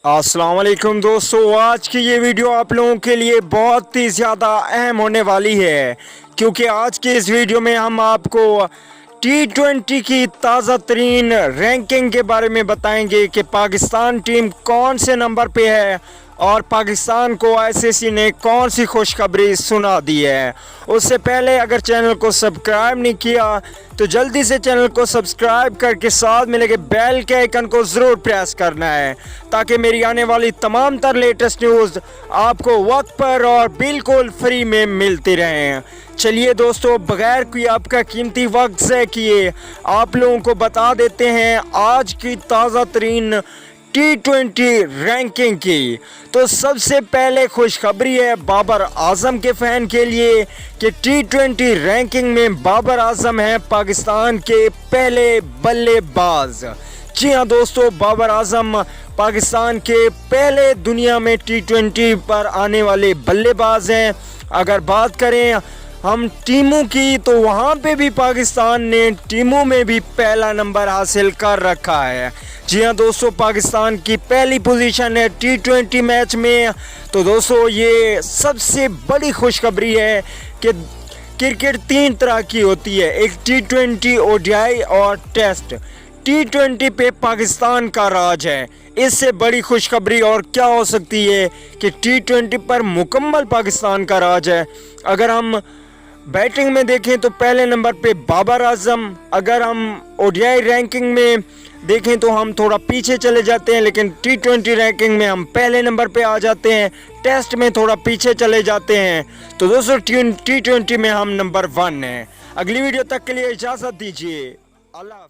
अस्सलाम वालेकुम दोस्तों, आज की ये वीडियो आप लोगों के लिए बहुत ही ज़्यादा अहम होने वाली है क्योंकि आज के इस वीडियो में हम आपको T20 की ताज़ा तरीन रैंकिंग के बारे में बताएंगे कि पाकिस्तान टीम कौन से नंबर पे है और पाकिस्तान को आईसीसी ने कौन सी खुशखबरी सुना दी है। उससे पहले अगर चैनल को सब्सक्राइब नहीं किया तो जल्दी से चैनल को सब्सक्राइब करके साथ में लगे बेल के आइकन को ज़रूर प्रेस करना है ताकि मेरी आने वाली तमाम तर लेटेस्ट न्यूज़ आपको वक्त पर और बिल्कुल फ्री में मिलती रहें। चलिए दोस्तों, बगैर कोई आपका कीमती वक्त ज़ाया किए आप लोगों को बता देते हैं आज की ताज़ा तरीन T20 रैंकिंग की। तो सबसे पहले खुशखबरी है बाबर आजम के फ़ैन के लिए कि T20 रैंकिंग में बाबर आजम है पाकिस्तान के पहले बल्लेबाज। जी हाँ दोस्तों, बाबर आजम पाकिस्तान के पहले दुनिया में T20 पर आने वाले बल्लेबाज हैं। अगर बात करें हम टीमों की तो वहाँ पे भी पाकिस्तान ने टीमों में भी पहला नंबर हासिल कर रखा है। जी हाँ दोस्तों, पाकिस्तान की पहली पोजीशन है T20 मैच में। तो दोस्तों ये सबसे बड़ी खुशखबरी है कि क्रिकेट तीन तरह की होती है, एक T20, ODI और टेस्ट। T20 पे पाकिस्तान का राज है। इससे बड़ी खुशखबरी और क्या हो सकती है कि T20 पर मुकम्मल पाकिस्तान का राज है। अगर हम बैटिंग में देखें तो पहले नंबर पे बाबर आजम। अगर हम ODI रैंकिंग में देखें तो हम थोड़ा पीछे चले जाते हैं, लेकिन T20 रैंकिंग में हम पहले नंबर पे आ जाते हैं। टेस्ट में थोड़ा पीछे चले जाते हैं। तो दोस्तों T20 में हम नंबर 1 हैं। अगली वीडियो तक के लिए इजाज़त दीजिए। अल्लाह।